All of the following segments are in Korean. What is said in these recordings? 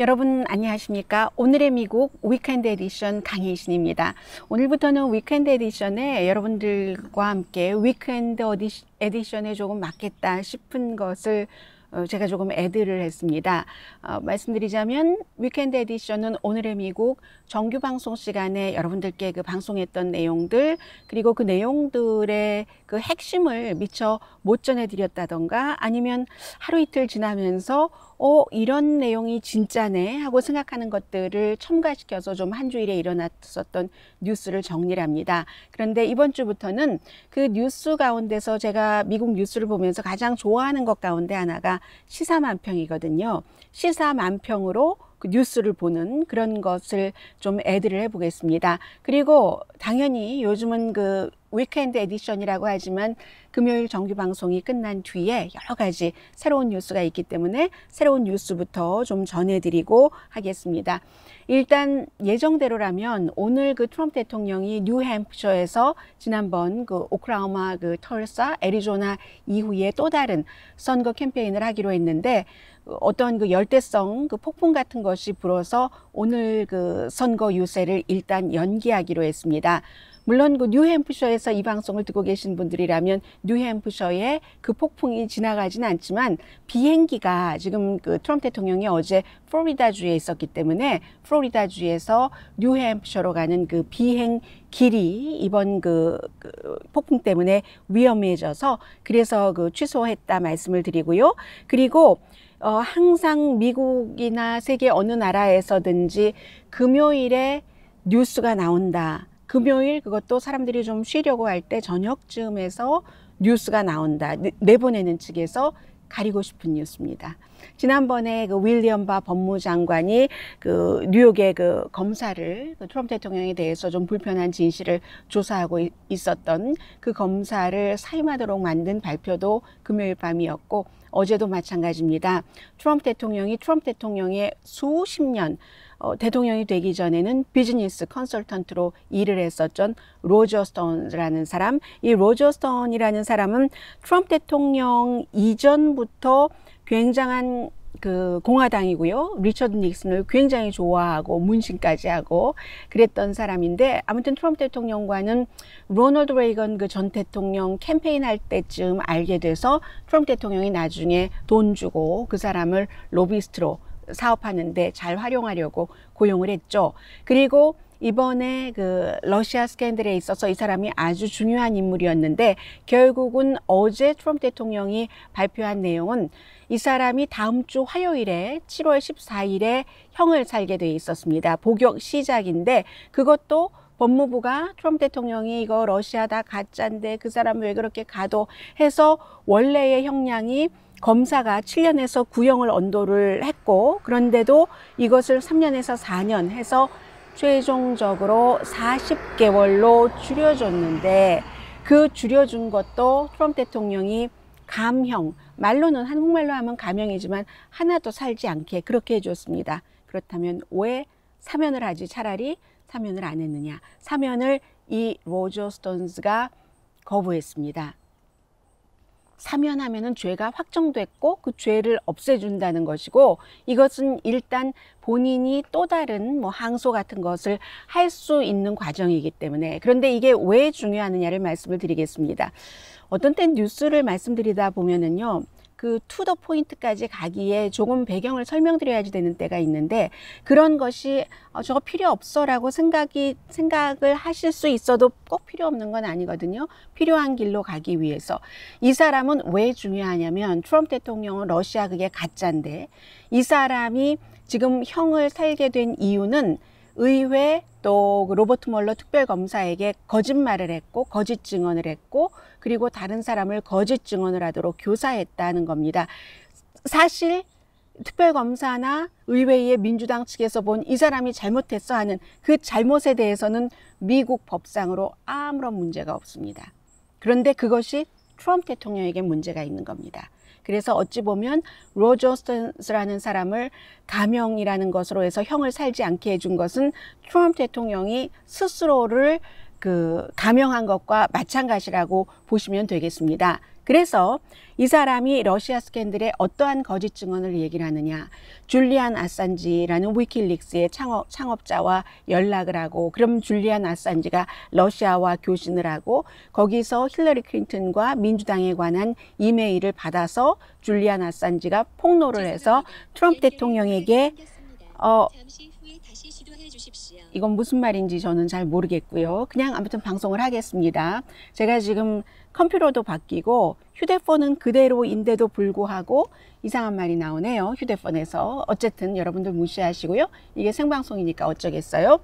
여러분 안녕하십니까? 오늘의 미국 위켄드 에디션 강혜신입니다. 오늘부터는 위켄드 에디션에 여러분들과 함께 위켄드 에디션에 조금 맞겠다 싶은 것을 제가 조금 애드를 했습니다. 말씀드리자면 위켄드 에디션은 오늘의 미국 정규 방송 시간에 여러분들께 그 방송했던 내용들, 그리고 그 내용들의 그 핵심을 미처 못 전해드렸다던가 아니면 하루 이틀 지나면서 이런 내용이 진짜네 하고 생각하는 것들을 첨가시켜서 좀 한 주일에 일어났었던 뉴스를 정리를 합니다. 그런데 이번 주부터는 그 뉴스 가운데서 제가 미국 뉴스를 보면서 가장 좋아하는 것 가운데 하나가 시사만평이거든요. 시사만평으로 그 뉴스를 보는 그런 것을 좀 애드를 해보겠습니다. 그리고 당연히 요즘은 그 위켄드 에디션이라고 하지만 금요일 정규 방송이 끝난 뒤에 여러 가지 새로운 뉴스가 있기 때문에 새로운 뉴스부터 좀 전해드리고 하겠습니다. 일단 예정대로라면 오늘 그 트럼프 대통령이 뉴햄프셔에서 지난번 그 오클라호마, 그 털사, 애리조나 이후에 또 다른 선거 캠페인을 하기로 했는데 어떤 그 열대성 그 폭풍 같은 것이 불어서 오늘 그 선거 유세를 일단 연기하기로 했습니다. 물론 그 뉴햄프셔에서 이 방송을 듣고 계신 분들이라면 뉴햄프셔에 그 폭풍이 지나가진 않지만 비행기가 지금 그 트럼프 대통령이 어제 플로리다주에 있었기 때문에 플로리다주에서 뉴햄프셔로 가는 그 비행 길이 이번 그 폭풍 때문에 위험해져서 그래서 그 취소했다 말씀을 드리고요. 그리고 항상 미국이나 세계 어느 나라에서든지 금요일에 뉴스가 나온다. 금요일 그것도 사람들이 좀 쉬려고 할 때 저녁쯤에서 뉴스가 나온다. 내보내는 측에서 가리고 싶은 뉴스입니다. 지난번에 그 윌리엄 바 법무장관이 그 뉴욕의 그 검사를 그 트럼프 대통령에 대해서 좀 불편한 진실을 조사하고 있었던 그 검사를 사임하도록 만든 발표도 금요일 밤이었고 어제도 마찬가지입니다. 트럼프 대통령의 수십 년 대통령이 되기 전에는 비즈니스 컨설턴트로 일을 했었던 로저 스톤이라는 사람. 이 로저 스톤이라는 사람은 트럼프 대통령 이전부터 굉장한 그 공화당이고요. 리처드 닉슨을 굉장히 좋아하고 문신까지 하고 그랬던 사람인데 아무튼 트럼프 대통령과는 로널드 레이건 그 전 대통령 캠페인할 때쯤 알게 돼서 트럼프 대통령이 나중에 돈 주고 그 사람을 로비스트로 사업하는데 잘 활용하려고 고용을 했죠. 그리고 이번에 그 러시아 스캔들에 있어서 이 사람이 아주 중요한 인물이었는데 결국은 어제 트럼프 대통령이 발표한 내용은 이 사람이 다음 주 화요일에 7월 14일에 형을 살게 돼 있었습니다. 복역 시작인데 그것도 법무부가 트럼프 대통령이 이거 러시아 다 가짜인데 그 사람 왜 그렇게 가도 해서 원래의 형량이 검사가 7년에서 9형을 언도를 했고 그런데도 이것을 3년에서 4년 해서 최종적으로 40개월로 줄여줬는데 그 줄여준 것도 트럼프 대통령이 감형, 말로는 한국말로 하면 감형이지만 하나도 살지 않게 그렇게 해줬습니다. 그렇다면 왜 사면을 하지 차라리 사면을 안 했느냐. 사면을 이 로저 스톤스가 거부했습니다. 사면하면은 죄가 확정됐고 그 죄를 없애준다는 것이고 이것은 일단 본인이 또 다른 뭐 항소 같은 것을 할 수 있는 과정이기 때문에 그런데 이게 왜 중요하느냐를 말씀을 드리겠습니다. 어떤 때 뉴스를 말씀드리다 보면은요. 그 투 더 포인트까지 가기에 조금 배경을 설명드려야지 되는 때가 있는데 그런 것이 저거 필요 없어 라고 생각을 하실 수 있어도 꼭 필요 없는 건 아니거든요. 필요한 길로 가기 위해서. 이 사람은 왜 중요하냐면 트럼프 대통령은 러시아 그게 가짜인데 이 사람이 지금 형을 살게 된 이유는 의회 또 로버트 멀러 특별검사에게 거짓말을 했고 거짓 증언을 했고 그리고 다른 사람을 거짓 증언을 하도록 교사했다는 겁니다. 사실 특별검사나 의회의 민주당 측에서 본 이 사람이 잘못했어 하는 그 잘못에 대해서는 미국 법상으로 아무런 문제가 없습니다. 그런데 그것이 트럼프 대통령에게 문제가 있는 겁니다. 그래서 어찌 보면 로저 스톤스라는 사람을 감형이라는 것으로 해서 형을 살지 않게 해준 것은 트럼프 대통령이 스스로를 그 감형한 것과 마찬가지라고 보시면 되겠습니다. 그래서 이 사람이 러시아 스캔들의 어떠한 거짓 증언을 얘기를 하느냐. 줄리안 아산지라는 위키릭스의 창업자와 연락을 하고, 그럼 줄리안 아산지가 러시아와 교신을 하고 거기서 힐러리 클린턴과 민주당에 관한 이메일을 받아서 줄리안 아산지가 폭로를 해서 트럼프 대통령에게 이건 무슨 말인지 저는 잘 모르겠고요. 그냥 아무튼 방송을 하겠습니다. 제가 지금 컴퓨터도 바뀌고 휴대폰은 그대로인데도 불구하고 이상한 말이 나오네요. 휴대폰에서. 어쨌든 여러분들 무시하시고요. 이게 생방송이니까 어쩌겠어요.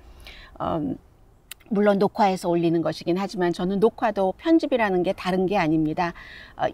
물론 녹화해서 올리는 것이긴 하지만 저는 녹화도 편집이라는 게 다른 게 아닙니다.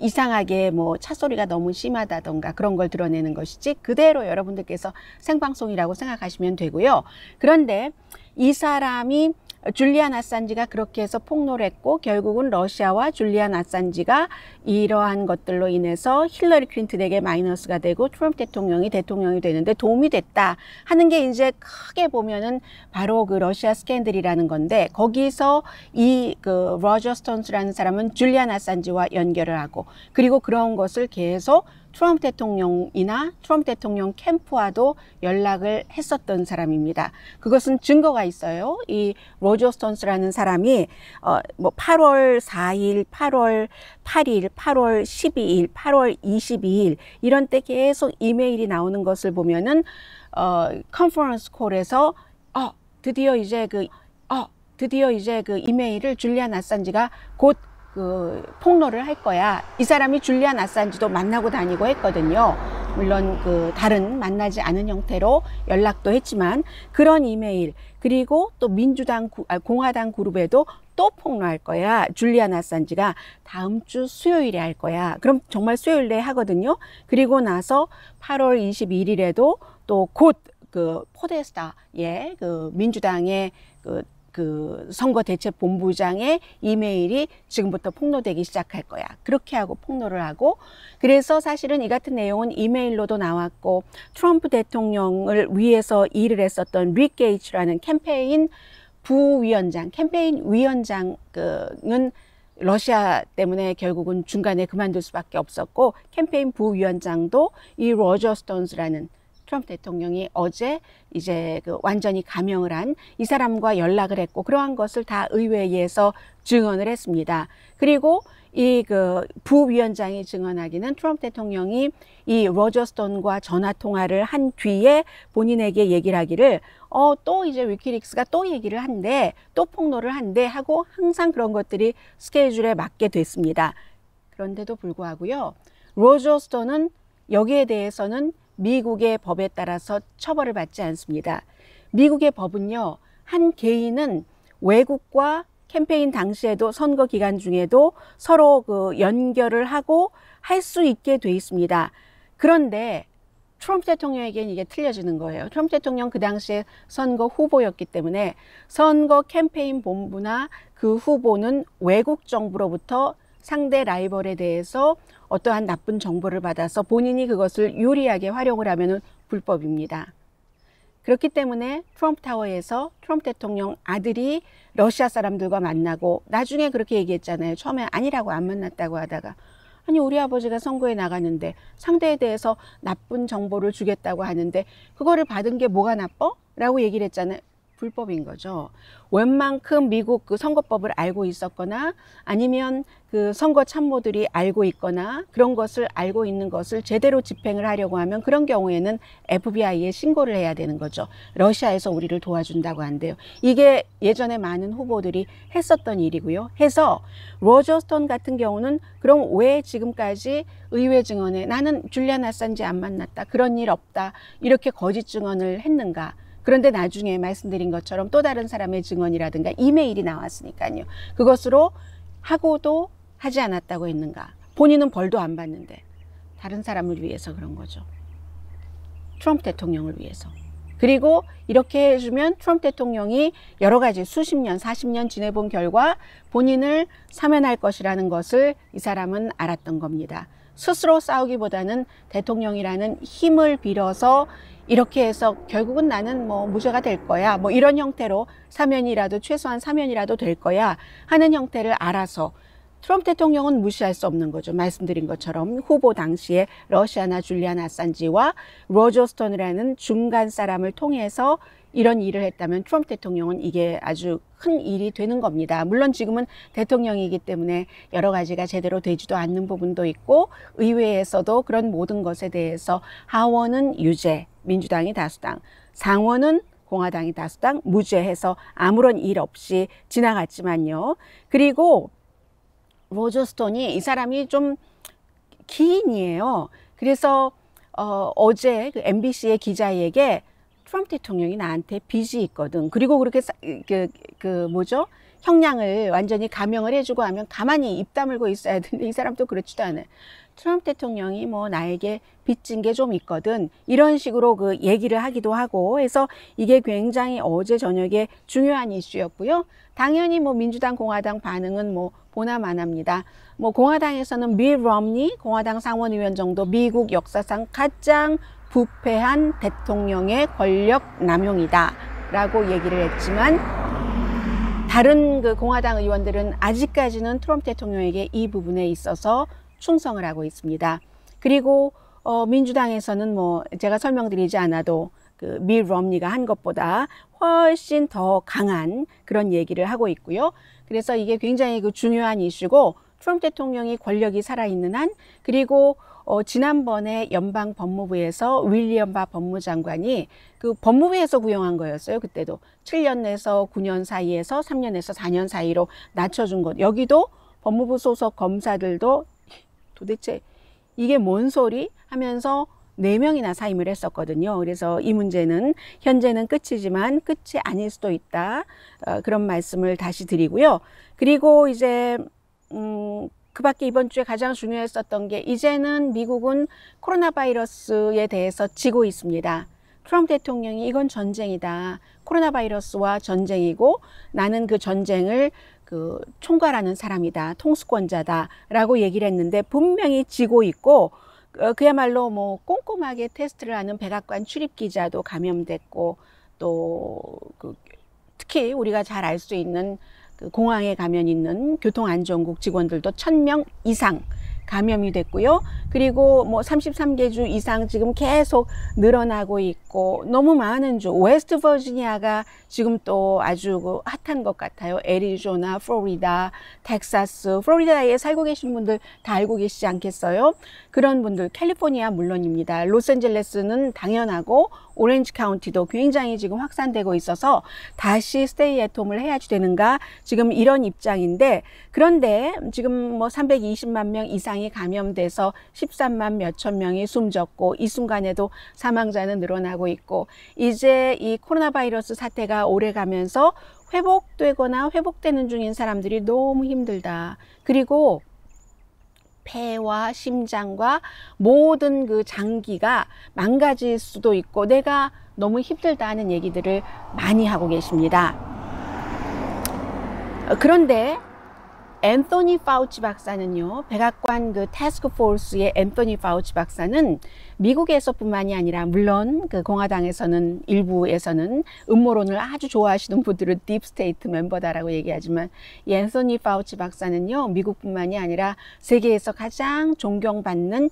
이상하게 뭐 차소리가 너무 심하다던가 그런 걸 드러내는 것이지 그대로 여러분들께서 생방송이라고 생각하시면 되고요. 그런데 이 사람이 줄리안 아산지가 그렇게 해서 폭로를 했고 결국은 러시아와 줄리안 아산지가 이러한 것들로 인해서 힐러리 클린턴에게 마이너스가 되고 트럼프 대통령이 되는데 도움이 됐다 하는 게 이제 크게 보면은 바로 그 러시아 스캔들이라는 건데 거기서 이 그 로저 스톤스라는 사람은 줄리안 아산지와 연결을 하고 그리고 그런 것을 계속 트럼프 대통령이나 트럼프 대통령 캠프와도 연락을 했었던 사람입니다. 그것은 증거가 있어요. 이 로저 스톤스라는 사람이 뭐 8월 4일, 8월 8일, 8월 12일, 8월 22일 이런 때 계속 이메일이 나오는 것을 보면은 컨퍼런스 콜에서 드디어 이제 그 이메일을 줄리안 아산지가 곧 폭로를 할 거야. 이 사람이 줄리안 아산지도 만나고 다니고 했거든요. 물론 다른 만나지 않은 형태로 연락도 했지만 그런 이메일 그리고 또 공화당 그룹에도 또 폭로할 거야. 줄리안 아산지가 다음 주 수요일에 할 거야. 그럼 정말 수요일에 하거든요. 그리고 나서 8월 21일에도 또 곧 포데스타의 민주당의 선거대책본부장의 이메일이 지금부터 폭로되기 시작할 거야. 그렇게 하고 폭로를 하고 그래서 사실은 이 같은 내용은 이메일로도 나왔고 트럼프 대통령을 위해서 일을 했었던 릭 게이츠라는 캠페인 위원장은 러시아 때문에 결국은 중간에 그만둘 수밖에 없었고 캠페인 부위원장도 이 로저 스톤스라는 트럼프 대통령이 어제 이제 완전히 감형을 한 이 사람과 연락을 했고 그러한 것을 다 의회에서 증언을 했습니다. 그리고 이 부위원장이 증언하기는 트럼프 대통령이 이 로저 스톤과 전화 통화를 한 뒤에 본인에게 얘기를 하기를 또 이제 위키릭스가 또 얘기를 한대 또 폭로를 한대 하고 항상 그런 것들이 스케줄에 맞게 됐습니다. 그런데도 불구하고요. 로저 스톤은 여기에 대해서는 미국의 법에 따라서 처벌을 받지 않습니다. 미국의 법은요. 한 개인은 외국과 캠페인 당시에도 선거 기간 중에도 서로 연결을 하고 할 수 있게 돼 있습니다. 그런데 트럼프 대통령에게는 이게 틀려지는 거예요. 트럼프 대통령 그 당시에 선거 후보였기 때문에 선거 캠페인 본부나 그 후보는 외국 정부로부터 상대 라이벌에 대해서 어떠한 나쁜 정보를 받아서 본인이 그것을 유리하게 활용을 하면 불법입니다. 그렇기 때문에 트럼프 타워에서 트럼프 대통령 아들이 러시아 사람들과 만나고 나중에 그렇게 얘기했잖아요. 처음에 아니라고 안 만났다고 하다가 아니 우리 아버지가 선거에 나가는데 상대에 대해서 나쁜 정보를 주겠다고 하는데 그거를 받은 게 뭐가 나빠? 라고 얘기를 했잖아요. 불법인 거죠. 웬만큼 미국 선거법을 알고 있었거나 아니면 선거 참모들이 알고 있거나 그런 것을 알고 있는 것을 제대로 집행을 하려고 하면 그런 경우에는 FBI에 신고를 해야 되는 거죠. 러시아에서 우리를 도와준다고 한대요. 이게 예전에 많은 후보들이 했었던 일이고요. 해서 로저 스톤 같은 경우는 그럼 왜 지금까지 의회 증언에 나는 줄리안 아산지 안 만났다. 그런 일 없다. 이렇게 거짓 증언을 했는가. 그런데 나중에 말씀드린 것처럼 또 다른 사람의 증언이라든가 이메일이 나왔으니까요. 그것으로 하고도 하지 않았다고 했는가. 본인은 벌도 안 받는데 다른 사람을 위해서 그런 거죠. 트럼프 대통령을 위해서. 그리고 이렇게 해주면 트럼프 대통령이 여러 가지 수십 년, 40년 지내본 결과 본인을 사면할 것이라는 것을 이 사람은 알았던 겁니다. 스스로 싸우기보다는 대통령이라는 힘을 빌어서 이렇게 해서 결국은 나는 무죄가 될 거야. 이런 형태로 사면이라도 최소한 사면이라도 될 거야 하는 형태를 알아서 트럼프 대통령은 무시할 수 없는 거죠. 말씀드린 것처럼 후보 당시에 러시아나 줄리안 아산지와 로저 스톤이라는 중간 사람을 통해서 이런 일을 했다면 트럼프 대통령은 이게 아주 큰 일이 되는 겁니다. 물론 지금은 대통령이기 때문에 여러 가지가 제대로 되지도 않는 부분도 있고 의회에서도 그런 모든 것에 대해서 하원은 유죄, 민주당이 다수당, 상원은 공화당이 다수당, 무죄해서 아무런 일 없이 지나갔지만요. 그리고 로저 스톤이 이 사람이 좀 기인이에요. 그래서 어제 그 MBC의 기자에게 트럼프 대통령이 나한테 빚이 있거든. 그리고 그렇게 뭐죠? 형량을 완전히 감형을 해주고 하면 가만히 입 다물고 있어야 되는데 이 사람도 그렇지도 않아요. 트럼프 대통령이 뭐 나에게 빚진 게 좀 있거든. 이런 식으로 그 얘기를 하기도 하고 해서 이게 굉장히 어제 저녁에 중요한 이슈였고요. 당연히 뭐 민주당, 공화당 반응은 뭐 보나마나입니다. 뭐 공화당에서는 미 럼니 공화당 상원의원 정도 미국 역사상 가장 부패한 대통령의 권력 남용이다 라고 얘기를 했지만 다른 그 공화당 의원들은 아직까지는 트럼프 대통령에게 이 부분에 있어서 충성을 하고 있습니다. 그리고 민주당에서는 뭐 제가 설명드리지 않아도 그 미 럼니가 한 것보다 훨씬 더 강한 그런 얘기를 하고 있고요. 그래서 이게 굉장히 그 중요한 이슈고 트럼프 대통령이 권력이 살아있는 한 그리고 지난번에 연방 법무부에서 윌리엄 바 법무장관이 그 법무부에서 구형한 거였어요. 그때도 7년에서 9년 사이에서 3년에서 4년 사이로 낮춰준 것. 여기도 법무부 소속 검사들도 도대체 이게 뭔 소리 하면서 4명이나 사임을 했었거든요. 그래서 이 문제는 현재는 끝이지만 끝이 아닐 수도 있다. 그런 말씀을 다시 드리고요. 그리고 이제 그 밖에 이번 주에 가장 중요했었던 게 이제는 미국은 코로나 바이러스에 대해서 지고 있습니다. 트럼프 대통령이 이건 전쟁이다. 코로나 바이러스와 전쟁이고 나는 그 전쟁을 총괄하는 사람이다. 통수권자다. 라고 얘기를 했는데 분명히 지고 있고 그야말로 뭐 꼼꼼하게 테스트를 하는 백악관 출입 기자도 감염됐고 또 특히 우리가 잘 알 수 있는 그 공항에 가면 있는 교통안전국 직원들도 1000명 이상 감염이 됐고요. 그리고 뭐 33개 주 이상 지금 계속 늘어나고 있고 너무 많은 주, 웨스트 버지니아가 지금 또 아주 그 핫한 것 같아요. 애리조나, 플로리다, 텍사스, 플로리다에 살고 계신 분들 다 알고 계시지 않겠어요? 그런 분들, 캘리포니아 물론입니다. 로스앤젤레스는 당연하고 오렌지 카운티도 굉장히 지금 확산되고 있어서 다시 스테이 앳 홈을 해야지 되는가 지금 이런 입장인데 그런데 지금 뭐 320만 명 이상이 감염돼서 13만 몇천 명이 숨졌고 이 순간에도 사망자는 늘어나고 있고 이제 이 코로나 바이러스 사태가 오래가면서 회복되거나 회복되는 중인 사람들이 너무 힘들다. 그리고 폐와 심장과 모든 그 장기가 망가질 수도 있고 내가 너무 힘들다 하는 얘기들을 많이 하고 계십니다. 그런데 앤서니 파우치 박사는요, 백악관 그 태스크 포스의 앤서니 파우치 박사는 미국에서뿐만이 아니라 물론 그 공화당에서는 일부에서는 음모론을 아주 좋아하시는 분들은 딥스테이트 멤버다라고 얘기하지만 이 앤서니 파우치 박사는요, 미국뿐만이 아니라 세계에서 가장 존경받는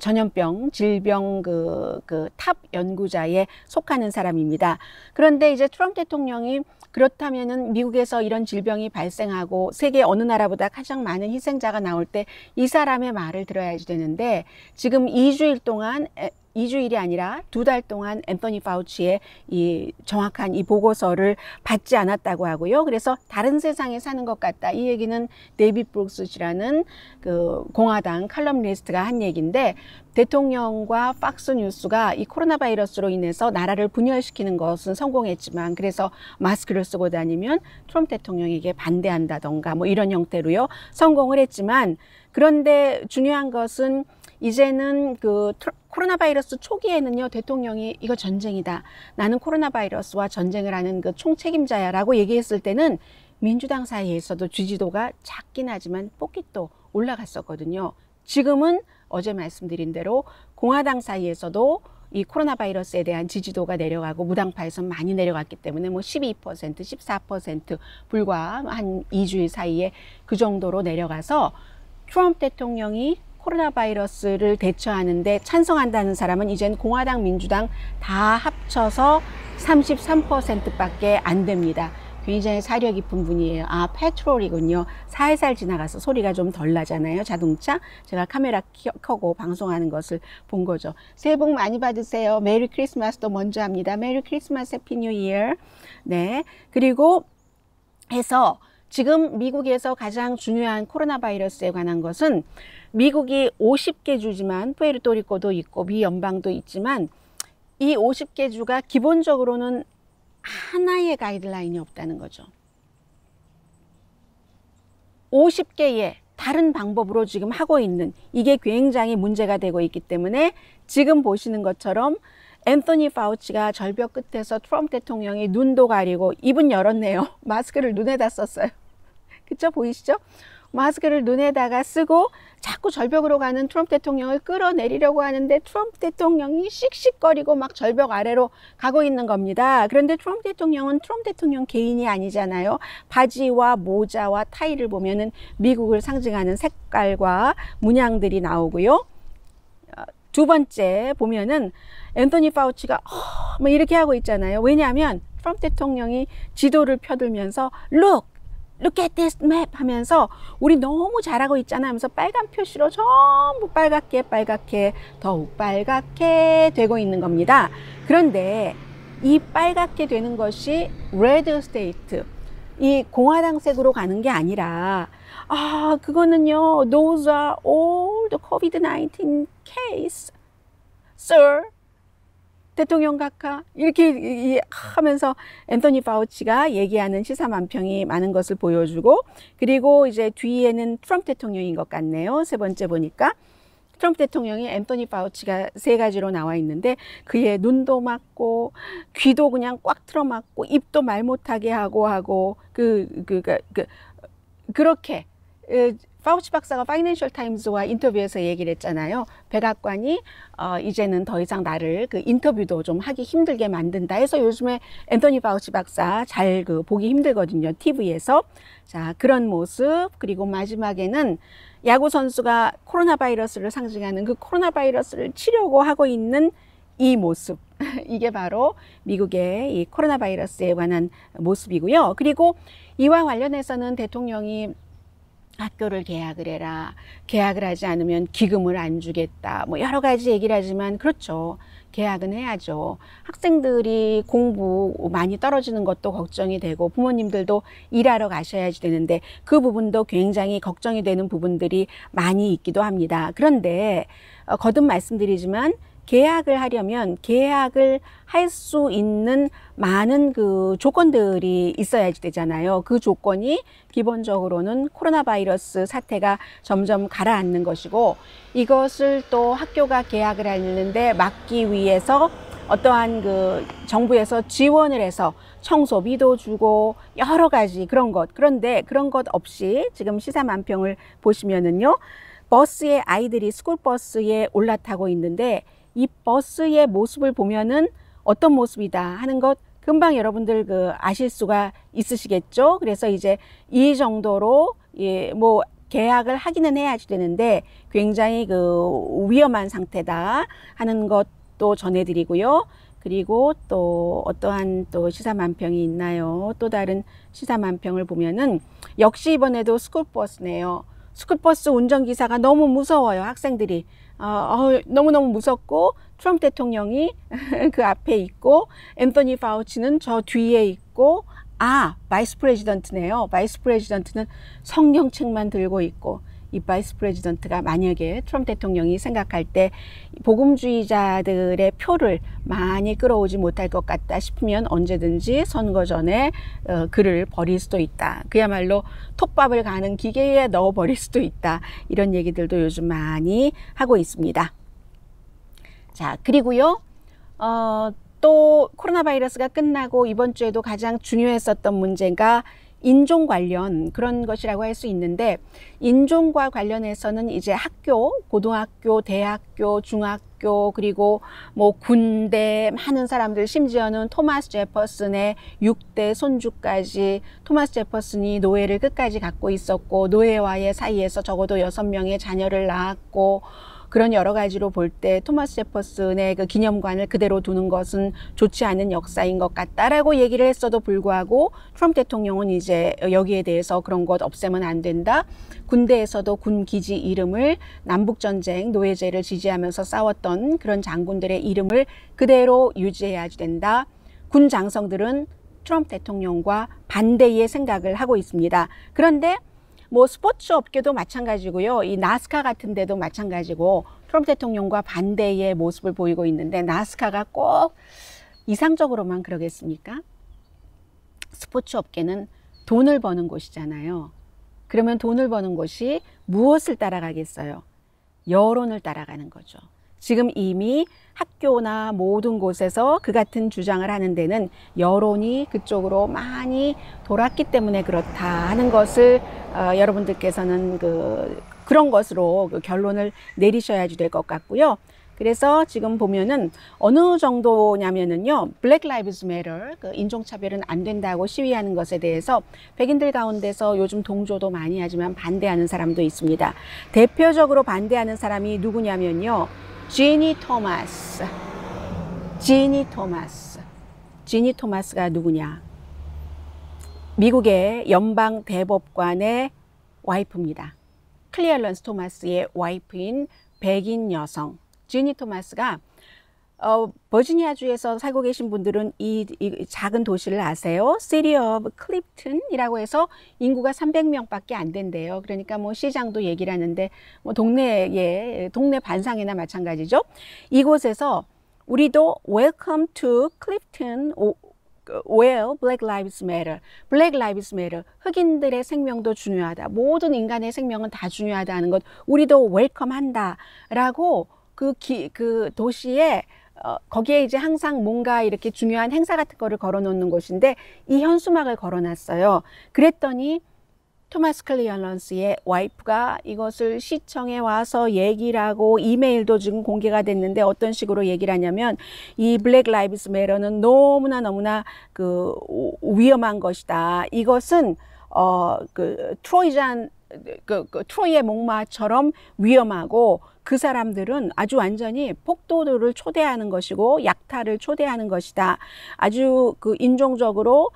전염병, 질병 탑 연구자에 속하는 사람입니다. 그런데 이제 트럼프 대통령이 그렇다면은 미국에서 이런 질병이 발생하고 세계 어느 나라보다 가장 많은 희생자가 나올 때 이 사람의 말을 들어야지 되는데 지금 2주일 동안 2주일이 아니라 2달 동안 앤서니 파우치의 이 정확한 이 보고서를 받지 않았다고 하고요. 그래서 다른 세상에 사는 것 같다. 이 얘기는 데이빗 브룩스라는 그 공화당 칼럼니스트가 한 얘기인데 대통령과 팍스뉴스가 이 코로나 바이러스로 인해서 나라를 분열시키는 것은 성공했지만 그래서 마스크를 쓰고 다니면 트럼프 대통령에게 반대한다던가 뭐 이런 형태로요. 성공을 했지만 그런데 중요한 것은 이제는 그 코로나 바이러스 초기에는요, 대통령이 이거 전쟁이다. 나는 코로나 바이러스와 전쟁을 하는 그 총책임자야 라고 얘기했을 때는 민주당 사이에서도 지지도가 작긴 하지만 뽀깃도 올라갔었거든요. 지금은 어제 말씀드린 대로 공화당 사이에서도 이 코로나 바이러스에 대한 지지도가 내려가고 무당파에서 많이 내려갔기 때문에 뭐 12%, 14% 불과 한 2주일 사이에 그 정도로 내려가서 트럼프 대통령이 코로나 바이러스를 대처하는데 찬성한다는 사람은 이젠 공화당, 민주당 다 합쳐서 33%밖에 안 됩니다. 굉장히 사려 깊은 분이에요. 아, 페트롤이군요. 살살 지나가서 소리가 좀 덜 나잖아요. 자동차. 제가 카메라 켜고 방송하는 것을 본 거죠. 새해 복 많이 받으세요. 메리 크리스마스도 먼저 합니다. 메리 크리스마스, 해피 뉴 이어. 네. 그리고 해서 지금 미국에서 가장 중요한 코로나 바이러스에 관한 것은 미국이 50개 주지만 푸에르토리코도 있고 미 연방도 있지만 이 50개 주가 기본적으로는 하나의 가이드라인이 없다는 거죠. 50개의 다른 방법으로 지금 하고 있는 이게 굉장히 문제가 되고 있기 때문에 지금 보시는 것처럼 앤토니 파우치가 절벽 끝에서 트럼프 대통령이 눈도 가리고 입은 열었네요. 마스크를 눈에다 썼어요. 그쵸? 보이시죠? 마스크를 눈에다가 쓰고 자꾸 절벽으로 가는 트럼프 대통령을 끌어내리려고 하는데 트럼프 대통령이 씩씩거리고 막 절벽 아래로 가고 있는 겁니다. 그런데 트럼프 대통령은 트럼프 대통령 개인이 아니잖아요. 바지와 모자와 타이를 보면은 미국을 상징하는 색깔과 문양들이 나오고요. 두 번째 보면은 앤토니 파우치가 뭐 이렇게 하고 있잖아요. 왜냐하면 트럼프 대통령이 지도를 펴들면서 Look at this map 하면서 우리 너무 잘하고 있잖아 하면서 빨간 표시로 전부 빨갛게 더욱 빨갛게 되고 있는 겁니다. 그런데 이 빨갛게 되는 것이 Red State, 이 공화당색으로 가는 게 아니라 그거는요, those are all the COVID-19 case, sir. 대통령 각하 이렇게 하면서 앤토니 파우치가 얘기하는 시사만평이 많은 것을 보여주고, 그리고 이제 뒤에는 트럼프 대통령인 것 같네요. 세 번째 보니까 트럼프 대통령이 앤토니 파우치가 세 가지로 나와 있는데 그의 눈도 막고 귀도 그냥 꽉 틀어 막고 입도 말 못하게 하고 그렇게 파우치 박사가 파이낸셜 타임즈와 인터뷰에서 얘기를 했잖아요. 백악관이 이제는 더 이상 나를 인터뷰도 좀 하기 힘들게 만든다 해서 요즘에 앤토니 파우치 박사 잘 보기 힘들거든요. TV에서. 자, 그런 모습. 그리고 마지막에는 야구 선수가 코로나 바이러스를 상징하는 그 코로나 바이러스를 치려고 하고 있는 이 모습. 이게 바로 미국의 이 코로나 바이러스에 관한 모습이고요. 그리고 이와 관련해서는 대통령이 학교를 개학을 해라. 개학을 하지 않으면 기금을 안 주겠다. 뭐 여러 가지 얘기를 하지만 그렇죠. 개학은 해야죠. 학생들이 공부 많이 떨어지는 것도 걱정이 되고 부모님들도 일하러 가셔야지 되는데 그 부분도 굉장히 걱정이 되는 부분들이 많이 있기도 합니다. 그런데 거듭 말씀드리지만 계약을 하려면 계약을 할 수 있는 많은 그 조건들이 있어야지 되잖아요. 그 조건이 기본적으로는 코로나 바이러스 사태가 점점 가라앉는 것이고, 이것을 또 학교가 계약을 하는데 막기 위해서 어떠한 그 정부에서 지원을 해서 청소비도 주고 여러 가지 그런 것. 그런데 그런 것 없이 지금 시사만평을 보시면은요, 버스에 아이들이 스쿨버스에 올라타고 있는데 이 버스의 모습을 보면은 어떤 모습이다 하는 것 금방 여러분들 아실 수가 있으시겠죠. 그래서 이제 이 정도로 뭐 계약을 하기는 해야지 되는데 굉장히 위험한 상태다 하는 것도 전해드리고요. 그리고 또 어떠한 또 시사만평이 있나요? 또 다른 시사만평을 보면은 역시 이번에도 스쿨버스네요. 스쿨버스 운전기사가 너무 무서워요. 학생들이. 너무너무 무섭고 트럼프 대통령이 그 앞에 있고 앤토니 파우치는 저 뒤에 있고 바이스 프레지던트네요. 바이스 프레지던트는 성경책만 들고 있고 이 바이스 프레지던트가 만약에 트럼프 대통령이 생각할 때 복음주의자들의 표를 많이 끌어오지 못할 것 같다 싶으면 언제든지 선거 전에 그를 버릴 수도 있다. 그야말로 톱밥을 가는 기계에 넣어버릴 수도 있다. 이런 얘기들도 요즘 많이 하고 있습니다. 자, 그리고요. 또 코로나 바이러스가 끝나고 이번 주에도 가장 중요했었던 문제가 인종 관련 그런 것이라고 할 수 있는데, 인종과 관련해서는 이제 학교, 고등학교, 대학교, 중학교, 그리고 뭐 군대, 많은 사람들, 심지어는 토마스 제퍼슨의 6대 손주까지, 토마스 제퍼슨이 노예를 끝까지 갖고 있었고 노예와의 사이에서 적어도 6명의 자녀를 낳았고, 그런 여러 가지로 볼 때 토마스 제퍼슨의 그 기념관을 그대로 두는 것은 좋지 않은 역사인 것 같다라고 얘기를 했어도 불구하고, 트럼프 대통령은 이제 여기에 대해서 그런 것 없애면 안 된다. 군대에서도 군 기지 이름을, 남북전쟁 노예제를 지지하면서 싸웠던 그런 장군들의 이름을 그대로 유지해야 된다. 군 장성들은 트럼프 대통령과 반대의 생각을 하고 있습니다. 그런데 뭐 스포츠 업계도 마찬가지고요. 이 나스카 같은 데도 마찬가지고 트럼프 대통령과 반대의 모습을 보이고 있는데, 나스카가 꼭 이상적으로만 그러겠습니까? 스포츠 업계는 돈을 버는 곳이잖아요. 그러면 돈을 버는 곳이 무엇을 따라가겠어요? 여론을 따라가는 거죠. 지금 이미 학교나 모든 곳에서 그 같은 주장을 하는 데는 여론이 그쪽으로 많이 돌았기 때문에 그렇다 하는 것을 여러분들께서는 그런 것으로 결론을 내리셔야지 될 것 같고요. 그래서 지금 보면은 어느 정도냐면은요, Black Lives Matter, 그 인종차별은 안 된다고 시위하는 것에 대해서 백인들 가운데서 요즘 동조도 많이 하지만 반대하는 사람도 있습니다. 대표적으로 반대하는 사람이 누구냐면요, 지니 토마스. 지니 토마스가 누구냐? 미국의 연방 대법관의 와이프입니다. 클리어런스 토마스의 와이프인 백인 여성 지니 토마스가 버지니아주에서 살고 계신 분들은 이 작은 도시를 아세요? City of Clifton이라고 해서 인구가 300명밖에 안 된대요. 그러니까 뭐 시장도 얘기를 하는데 뭐 동네 반상회나 마찬가지죠. 이곳에서 우리도 Welcome to Clifton, where Black Lives Matter. Black Lives Matter. 흑인들의 생명도 중요하다. 모든 인간의 생명은 다 중요하다는 것. 우리도 웰컴한다. 라고 그 도시에 거기에 이제 항상 뭔가 이렇게 중요한 행사 같은 거를 걸어 놓는 곳인데, 이 현수막을 걸어 놨어요. 그랬더니 토마스 클리어런스의 와이프가 이것을 시청에 와서 얘기를 하고, 이메일도 지금 공개가 됐는데 어떤 식으로 얘기를 하냐면, 이 블랙 라이브스 매러는 너무나 위험한 것이다. 이것은 트로이의 목마처럼 위험하고, 그 사람들은 아주 완전히 폭도들을 초대하는 것이고 약탈을 초대하는 것이다. 아주 인종적으로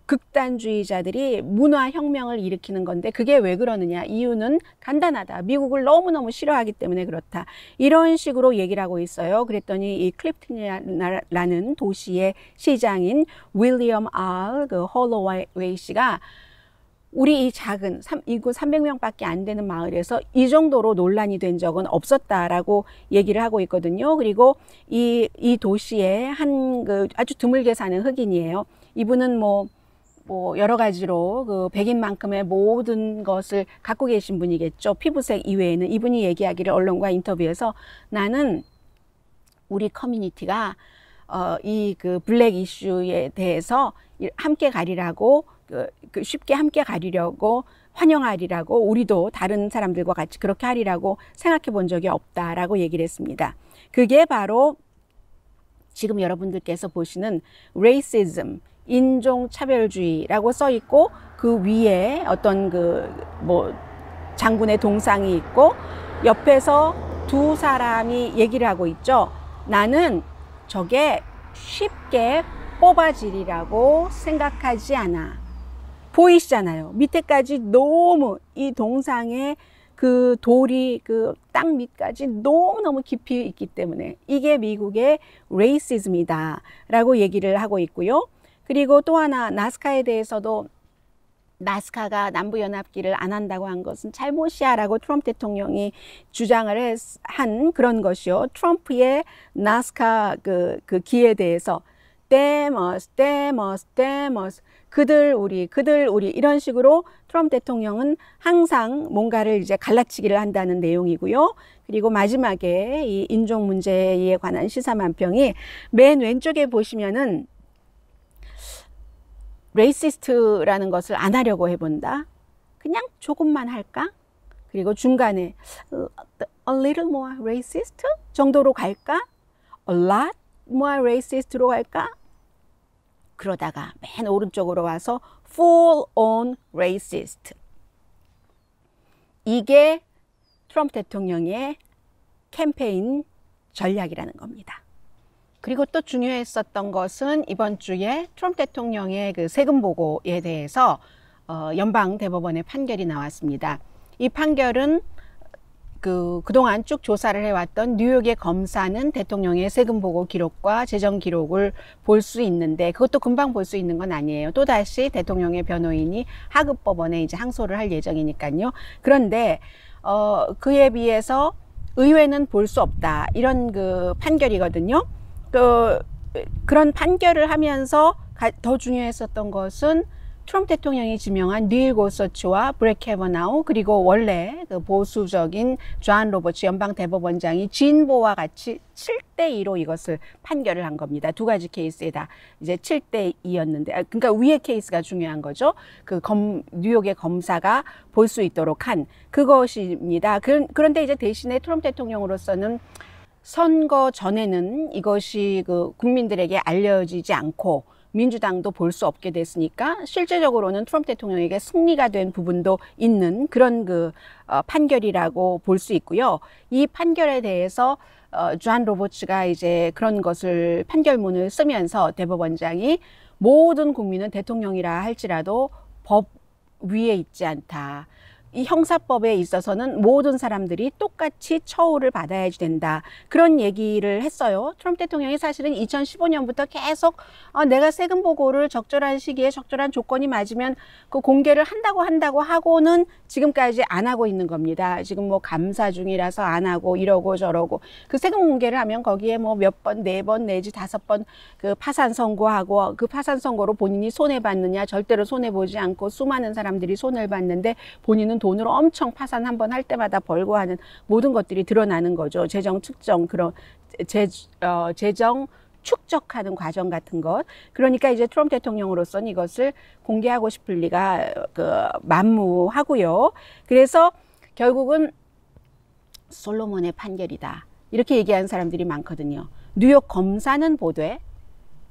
극단주의자들이 문화혁명을 일으키는 건데, 그게 왜 그러느냐? 이유는 간단하다. 미국을 너무너무 싫어하기 때문에 그렇다. 이런 식으로 얘기를 하고 있어요. 그랬더니 이 클립튼이라는 도시의 시장인 윌리엄 R. 홀로웨이 씨가 우리 이 작은 인구 300명밖에 안 되는 마을에서 이 정도로 논란이 된 적은 없었다라고 얘기를 하고 있거든요. 그리고 이 도시에 아주 드물게 사는 흑인이에요. 이분은 뭐 여러 가지로 백인만큼의 모든 것을 갖고 계신 분이겠죠. 피부색 이외에는. 이분이 얘기하기를 언론과 인터뷰에서, 나는 우리 커뮤니티가 이 블랙 이슈에 대해서 함께 가리라고, 쉽게 함께 가리려고, 환영하리라고, 우리도 다른 사람들과 같이 그렇게 하리라고 생각해 본 적이 없다라고 얘기를 했습니다. 그게 바로 지금 여러분들께서 보시는 racism, 인종차별주의라고 써 있고, 그 위에 어떤 장군의 동상이 있고, 옆에서 두 사람이 얘기를 하고 있죠. 나는 저게 쉽게 뽑아지리라고 생각하지 않아. 보이시잖아요. 밑에까지 너무 이 동상의 돌이 땅 밑까지 너무너무 깊이 있기 때문에 이게 미국의 레이시즘이다 라고 얘기를 하고 있고요. 그리고 또 하나, 나스카에 대해서도 나스카가 남부연합기를 안 한다고 한 것은 잘못이야 라고 트럼프 대통령이 주장을 한 그런 것이요. 트럼프의 나스카 기에 대해서 데머스 그들 우리 이런 식으로 트럼프 대통령은 항상 뭔가를 이제 갈라치기를 한다는 내용이고요. 그리고 마지막에 이 인종 문제에 관한 시사만평이 맨 왼쪽에 보시면은 racist라는 것을 안 하려고 해본다. 그냥 조금만 할까? 그리고 중간에 a little more racist 정도로 갈까? a lot more racist로 갈까? 그러다가 맨 오른쪽으로 와서 full on racist. 이게 트럼프 대통령의 캠페인 전략이라는 겁니다. 그리고 또 중요했었던 것은 이번 주에 트럼프 대통령의 그 세금 보고에 대해서 연방 대법원의 판결이 나왔습니다. 이 판결은 그동안 쭉 조사를 해왔던 뉴욕의 검사는 대통령의 세금 보고 기록과 재정 기록을 볼 수 있는데 그것도 금방 볼 수 있는 건 아니에요. 또다시 대통령의 변호인이 하급 법원에 이제 항소를 할 예정이니까요. 그런데 그에 비해서 의회는 볼 수 없다. 이런 그 판결이거든요. 그런 판결을 하면서 더 중요했었던 것은 트럼프 대통령이 지명한 닐 고서치와 브렛 캐버나우 그리고 원래 그 보수적인 존 로버츠 연방 대법원장이 진보와 같이 7대2로 이것을 판결을 한 겁니다. 두 가지 케이스에 다 이제 7대2였는데 그러니까 위의 케이스가 중요한 거죠. 뉴욕의 검사가 볼 수 있도록 한 그것입니다. 그런데 이제 대신에 트럼프 대통령으로서는 선거 전에는 이것이 국민들에게 알려지지 않고 민주당도 볼 수 없게 됐으니까 실제적으로는 트럼프 대통령에게 승리가 된 부분도 있는 그런 판결이라고 볼 수 있고요. 이 판결에 대해서 존 로버츠가 이제 그런 것을 판결문을 쓰면서 대법원장이 모든 국민은 대통령이라 할지라도 법 위에 있지 않다. 이 형사법에 있어서는 모든 사람들이 똑같이 처우를 받아야지 된다. 그런 얘기를 했어요. 트럼프 대통령이 사실은 2015년부터 계속 내가 세금 보고를 적절한 시기에 적절한 조건이 맞으면 그 공개를 한다고 하고는 지금까지 안 하고 있는 겁니다. 지금 뭐 감사 중이라서 안 하고 이러고 저러고 그 세금 공개를 하면 거기에 뭐 몇 번, 4번 내지 5번 그 파산 선고하고 그 파산 선고로 본인이 손해봤느냐 절대로 손해보지 않고 수많은 사람들이 손해를 봤는데 본인은 돈으로 엄청 파산 한 번 할 때마다 벌고 하는 모든 것들이 드러나는 거죠. 재정 측정, 그런 재정 축적하는 과정 같은 것. 그러니까 이제 트럼프 대통령으로서는 이것을 공개하고 싶을 리가 만무하고요. 그래서 결국은 솔로몬의 판결이다. 이렇게 얘기하는 사람들이 많거든요. 뉴욕 검사는 보되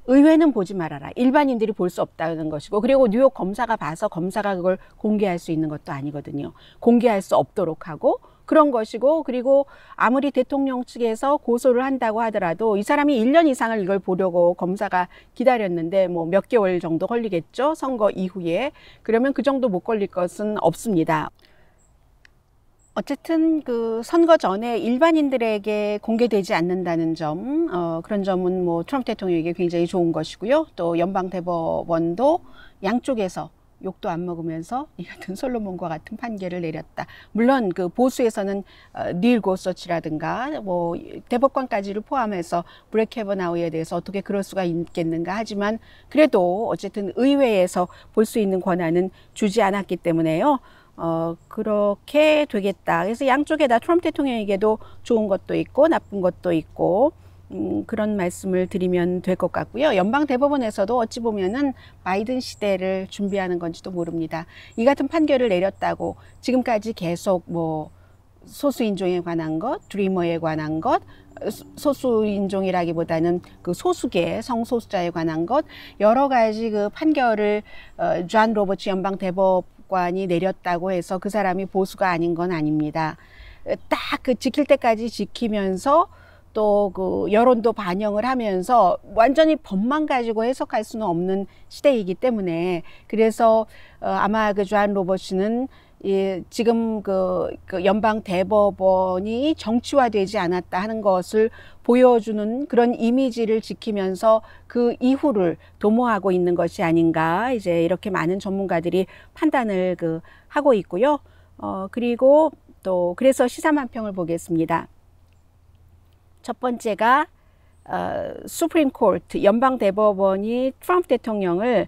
의회는 보지 말아라. 일반인들이 볼 수 없다는 것이고 그리고 뉴욕 검사가 봐서 검사가 그걸 공개할 수 있는 것도 아니거든요. 공개할 수 없도록 하고 그런 것이고 그리고 아무리 대통령 측에서 고소를 한다고 하더라도 이 사람이 1년 이상을 이걸 보려고 검사가 기다렸는데 뭐 몇 개월 정도 걸리겠죠. 선거 이후에. 그러면 그 정도 못 걸릴 것은 없습니다. 어쨌든 그 선거 전에 일반인들에게 공개되지 않는다는 점, 그런 점은 뭐 트럼프 대통령에게 굉장히 좋은 것이고요. 또 연방 대법원도 양쪽에서 욕도 안 먹으면서 이 같은 솔로몬과 같은 판결을 내렸다. 물론 그 보수에서는 닐 고서치라든가 뭐 대법관까지를 포함해서 브렛 캐버나우에 대해서 어떻게 그럴 수가 있겠는가 하지만 그래도 어쨌든 의회에서 볼 수 있는 권한은 주지 않았기 때문에요. 그렇게 되겠다. 그래서 양쪽에 다 트럼프 대통령에게도 좋은 것도 있고 나쁜 것도 있고 그런 말씀을 드리면 될 것 같고요. 연방 대법원에서도 어찌 보면은 바이든 시대를 준비하는 건지도 모릅니다. 이 같은 판결을 내렸다고 지금까지 계속 뭐 소수인종에 관한 것, 드리머에 관한 것, 소수인종이라기보다는 그 소수계 성소수자에 관한 것 여러 가지 그 판결을 존 로버츠 연방 대법관이 내렸다고 해서 그 사람이 보수가 아닌 건 아닙니다. 딱 그 지킬 때까지 지키면서 또 그 여론도 반영을 하면서 완전히 법만 가지고 해석할 수는 없는 시대이기 때문에 그래서 아마 그 존 로버츠는 지금 그 연방 대법원이 정치화되지 않았다 하는 것을 보여주는 그런 이미지를 지키면서 그 이후를 도모하고 있는 것이 아닌가 이제 이렇게 많은 전문가들이 판단을 하고 있고요. 그리고 또 그래서 시사만평을 보겠습니다. 첫 번째가 수프림 코트 연방 대법원이 트럼프 대통령을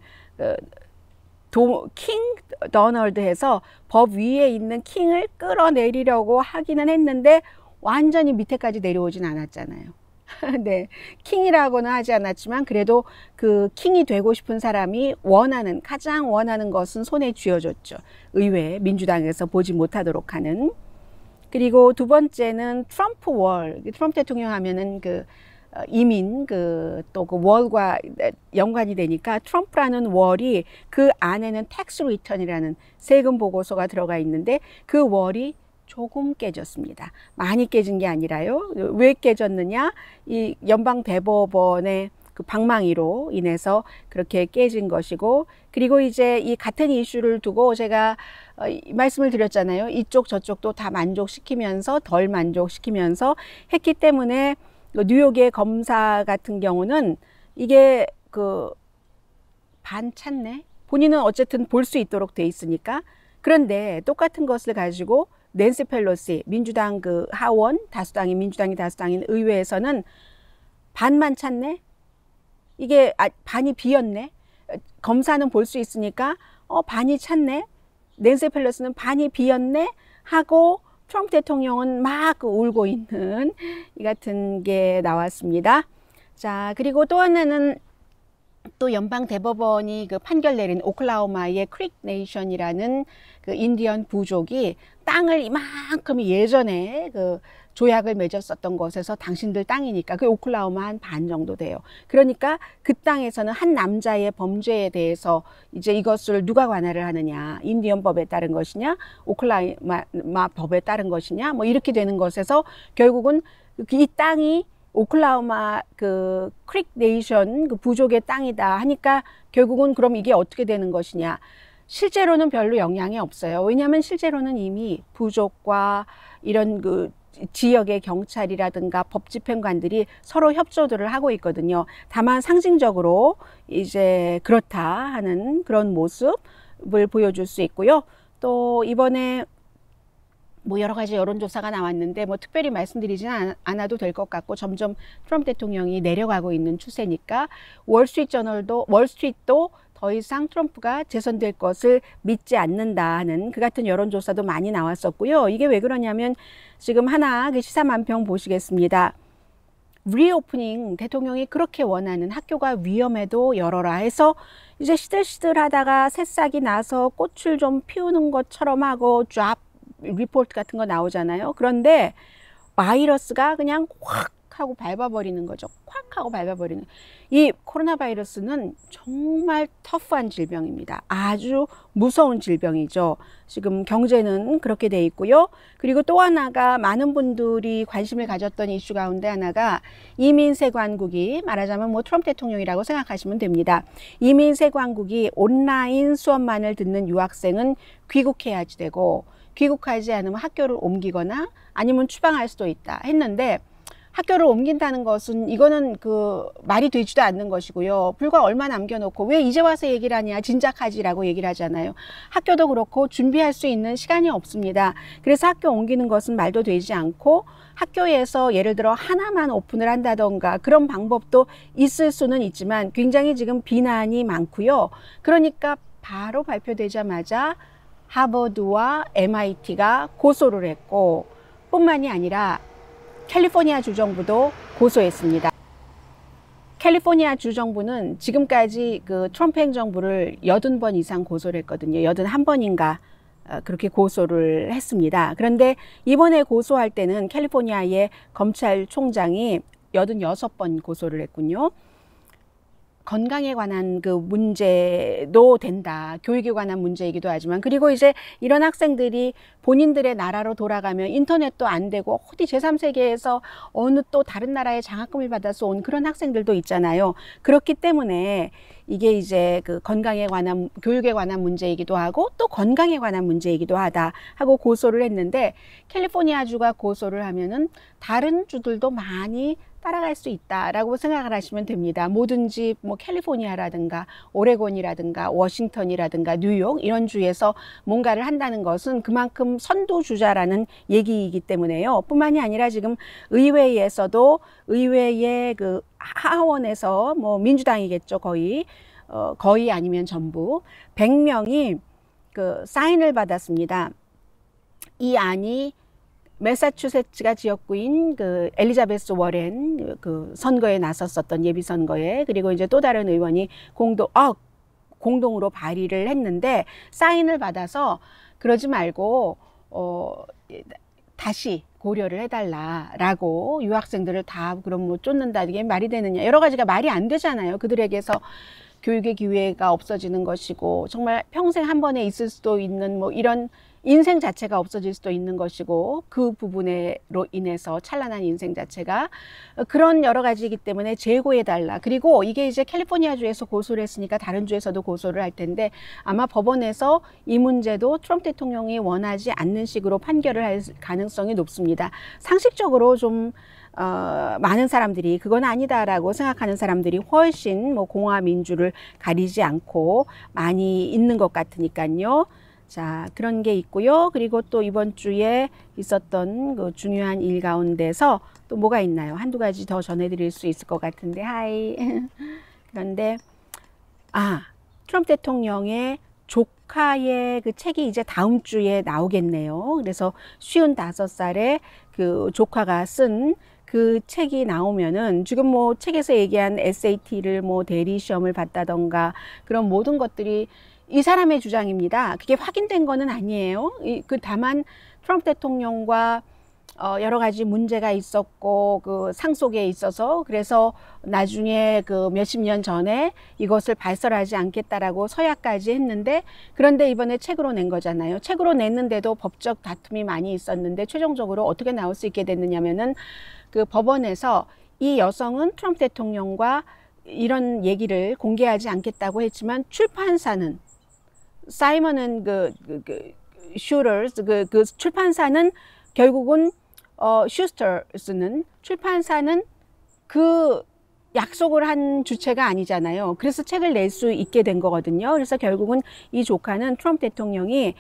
킹 도널드해서 법 위에 있는 킹을 끌어내리려고 하기는 했는데 완전히 밑에까지 내려오진 않았잖아요. 네, 킹이라고는 하지 않았지만 그래도 그 킹이 되고 싶은 사람이 가장 원하는 것은 손에 쥐어줬죠. 의회, 민주당에서 보지 못하도록 하는. 그리고 두 번째는 트럼프 월. 트럼프 대통령 하면은 이민 또 그 월과 연관이 되니까 트럼프라는 월이 그 안에는 텍스 리턴이라는 세금 보고서가 들어가 있는데 그 월이 조금 깨졌습니다. 많이 깨진 게 아니라요. 왜 깨졌느냐? 이 연방 대법원의 그 방망이로 인해서 그렇게 깨진 것이고, 그리고 이제 이 같은 이슈를 두고 제가 말씀을 드렸잖아요. 이쪽 저쪽도 다 만족시키면서 덜 만족시키면서 했기 때문에 뉴욕의 검사 같은 경우는 이게 반찼네? 본인은 어쨌든 볼 수 있도록 돼 있으니까. 그런데 똑같은 것을 가지고 낸시 펠로시, 민주당 하원, 민주당이 다수당인 의회에서는 반만 찼네? 이게 반이 비었네? 검사는 볼 수 있으니까 반이 찼네? 낸시 펠로시는 반이 비었네? 하고 트럼프 대통령은 막 울고 있는 이 같은 게 나왔습니다. 자, 그리고 또 하나는 또 연방 대법원이 판결 내린 오클라호마의 크릭 네이션이라는 인디언 부족이 땅을 이만큼 예전에 조약을 맺었었던 곳에서 당신들 땅이니까 그 오클라호마 한 반 정도 돼요. 그러니까 그 땅에서는 한 남자의 범죄에 대해서 이제 이것을 누가 관할을 하느냐, 인디언 법에 따른 것이냐, 오클라호마 법에 따른 것이냐, 뭐 이렇게 되는 것에서 결국은 이 땅이 오클라호마 크릭 네이션 부족의 땅이다 하니까 결국은 그럼 이게 어떻게 되는 것이냐. 실제로는 별로 영향이 없어요. 왜냐하면 실제로는 이미 부족과 이런 지역의 경찰이라든가 법집행관들이 서로 협조들을 하고 있거든요. 다만 상징적으로 이제 그렇다 하는 그런 모습을 보여줄 수 있고요. 또 이번에 뭐 여러 가지 여론조사가 나왔는데 뭐 특별히 말씀드리지는 않아도 될 것 같고 점점 트럼프 대통령이 내려가고 있는 추세니까 월스트리트도 더 이상 트럼프가 재선될 것을 믿지 않는다 하는 그 같은 여론조사도 많이 나왔었고요. 이게 왜 그러냐면 지금 하나 시사만평 보시겠습니다. 리오프닝, 대통령이 그렇게 원하는 학교가 위험해도 열어라 해서 이제 시들시들 하다가 새싹이 나서 꽃을 좀 피우는 것처럼 하고 드랍 리포트 같은 거 나오잖아요. 그런데 바이러스가 그냥 확 하고 밟아버리는 거죠. 콱 하고 밟아버리는. 이 코로나 바이러스는 정말 터프한 질병입니다. 아주 무서운 질병이죠. 지금 경제는 그렇게 돼 있고요. 그리고 또 하나가 많은 분들이 관심을 가졌던 이슈 가운데 하나가 이민세관국이, 말하자면 뭐 트럼프 대통령이라고 생각하시면 됩니다. 이민세관국이 온라인 수업만을 듣는 유학생은 귀국해야지 되고, 귀국하지 않으면 학교를 옮기거나 아니면 추방할 수도 있다 했는데, 학교를 옮긴다는 것은 이거는 말이 되지도 않는 것이고요. 불과 얼마 남겨놓고 왜 이제 와서 얘기를 하냐, 진작하지라고 얘기를 하잖아요. 학교도 그렇고 준비할 수 있는 시간이 없습니다. 그래서 학교 옮기는 것은 말도 되지 않고, 학교에서 예를 들어 하나만 오픈을 한다던가 그런 방법도 있을 수는 있지만 굉장히 지금 비난이 많고요. 그러니까 바로 발표되자마자 하버드와 MIT가 고소를 했고, 뿐만이 아니라 캘리포니아 주정부도 고소했습니다. 캘리포니아 주정부는 지금까지 트럼프 행정부를 80번 이상 고소를 했거든요. 81번인가 그렇게 고소를 했습니다. 그런데 이번에 고소할 때는 캘리포니아의 검찰총장이 86번 고소를 했군요. 건강에 관한 문제도 된다. 교육에 관한 문제이기도 하지만, 그리고 이제 이런 학생들이 본인들의 나라로 돌아가면 인터넷도 안 되고 어디 제3세계에서 어느 또 다른 나라의 장학금을 받아서 온 그런 학생들도 있잖아요. 그렇기 때문에 이게 이제 건강에 관한, 교육에 관한 문제이기도 하고 또 건강에 관한 문제이기도 하다 하고 고소를 했는데, 캘리포니아주가 고소를 하면은 다른 주들도 많이 따라갈 수 있다라고 생각을 하시면 됩니다. 뭐든지 뭐 캘리포니아라든가 오레곤이라든가 워싱턴이라든가 뉴욕 이런 주에서 뭔가를 한다는 것은 그만큼 선두주자라는 얘기이기 때문에요. 뿐만이 아니라 지금 의회에서도, 의회의 하원에서 뭐 민주당이겠죠, 거의 아니면 전부 100명이 사인을 받았습니다. 이 안이 매사추세츠가 지역구인 그 엘리자베스 워렌 그 선거에 나섰었던 예비 선거에, 그리고 이제 또 다른 의원이 공동으로 발의를 했는데 사인을 받아서 그러지 말고 다시 고려를 해달라라고, 유학생들을 다 그럼 뭐 쫓는다, 이게 말이 되느냐, 여러 가지가 말이 안 되잖아요. 그들에게서 교육의 기회가 없어지는 것이고, 정말 평생 한 번에 있을 수도 있는 뭐 이런 인생 자체가 없어질 수도 있는 것이고, 그 부분으로 인해서 찬란한 인생 자체가, 그런 여러 가지이기 때문에 재고해달라. 그리고 이게 이제 캘리포니아주에서 고소를 했으니까 다른 주에서도 고소를 할 텐데, 아마 법원에서 이 문제도 트럼프 대통령이 원하지 않는 식으로 판결을 할 가능성이 높습니다. 상식적으로 좀 많은 사람들이 그건 아니다라고 생각하는 사람들이 훨씬 뭐 공화 민주를 가리지 않고 많이 있는 것 같으니까요. 자, 그런 게 있고요. 그리고 또 이번 주에 있었던 그 중요한 일 가운데서 또 뭐가 있나요? 한두 가지 더 전해드릴 수 있을 것 같은데, 하이. 그런데, 트럼프 대통령의 조카의 그 책이 이제 다음 주에 나오겠네요. 그래서 55살의 그 조카가 쓴 그 책이 나오면은, 지금 뭐 책에서 얘기한 SAT를 뭐 대리 시험을 봤다던가 그런 모든 것들이 이 사람의 주장입니다. 그게 확인된 거는 아니에요. 다만 트럼프 대통령과 여러 가지 문제가 있었고, 그 상속에 있어서, 그래서 나중에 그 몇십 년 전에 이것을 발설하지 않겠다라고 서약까지 했는데, 그런데 이번에 책으로 낸 거잖아요. 책으로 냈는데도 법적 다툼이 많이 있었는데, 최종적으로 어떻게 나올 수 있게 됐느냐면은, 그 법원에서 이 여성은 트럼프 대통령과 이런 얘기를 공개하지 않겠다고 했지만, 출판사는 사이먼은 슈터스 그 출판사는 결국은 슈스터스는 출판사는 그 약속을 한 주체가 아니잖아요. 그래서 책을 낼 수 있게 된 거거든요. 그래서 결국은 이 조카는 트럼프 대통령이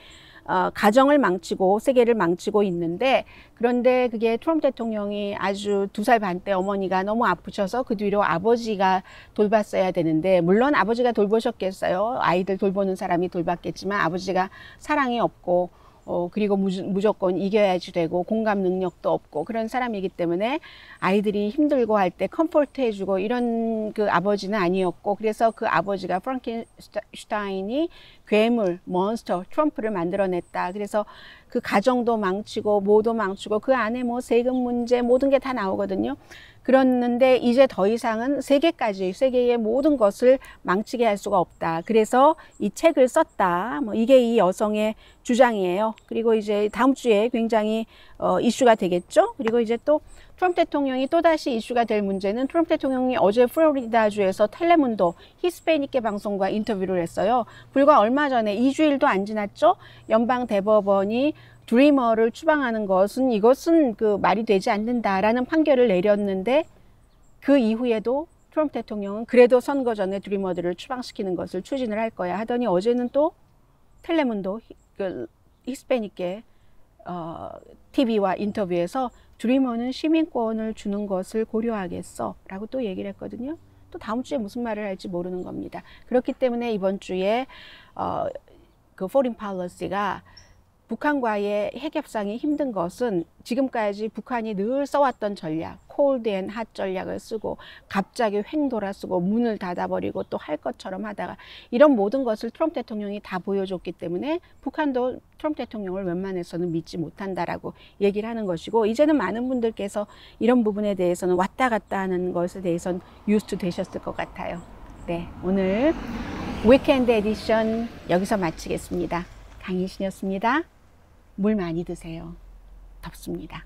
가정을 망치고 세계를 망치고 있는데, 그런데 그게 트럼프 대통령이 아주 2살 반 때 어머니가 너무 아프셔서 그 뒤로 아버지가 돌봤어야 되는데, 물론 아버지가 돌보셨겠어요. 아이들 돌보는 사람이 돌봤겠지만 아버지가 사랑이 없고 그리고 무조건 이겨야지 되고 공감 능력도 없고 그런 사람이기 때문에 아이들이 힘들고 할 때 컴포트 해주고 이런 그 아버지는 아니었고, 그래서 그 아버지가 프랑켄슈타인이 괴물, 몬스터, 트럼프를 만들어냈다. 그래서 그 가정도 망치고 뭐도 망치고 그 안에 뭐 세금 문제 모든 게 다 나오거든요. 그랬는데 이제 더 이상은 세계의 모든 것을 망치게 할 수가 없다. 그래서 이 책을 썼다. 뭐 이게 이 여성의 주장이에요. 그리고 이제 다음 주에 굉장히 이슈가 되겠죠. 그리고 이제 또 트럼프 대통령이 또다시 이슈가 될 문제는, 트럼프 대통령이 어제 플로리다주에서 텔레문도 히스패닉계 방송과 인터뷰를 했어요. 불과 얼마 전에 2주일도 안 지났죠. 연방 대법원이 드리머를 추방하는 이것은 그 말이 되지 않는다라는 판결을 내렸는데, 그 이후에도 트럼프 대통령은 그래도 선거 전에 드리머들을 추방시키는 것을 추진을 할 거야 하더니, 어제는 또 텔레문도 히스패닉계 TV와 인터뷰에서 드리머는 시민권을 주는 것을 고려하겠어 라고 또 얘기를 했거든요. 또 다음 주에 무슨 말을 할지 모르는 겁니다. 그렇기 때문에 이번 주에 그 포린 팔러시가 북한과의 핵협상이 힘든 것은, 지금까지 북한이 늘 써왔던 전략, 콜드 앤 핫 전략을 쓰고 갑자기 횡 돌아쓰고 문을 닫아버리고 또 할 것처럼 하다가, 이런 모든 것을 트럼프 대통령이 다 보여줬기 때문에 북한도 트럼프 대통령을 웬만해서는 믿지 못한다라고 얘기를 하는 것이고, 이제는 많은 분들께서 이런 부분에 대해서는 왔다 갔다 하는 것에 대해서는 유스트 되셨을 것 같아요. 네, 오늘 위켄드 에디션 여기서 마치겠습니다. 강희신이었습니다. 물 많이 드세요. 덥습니다.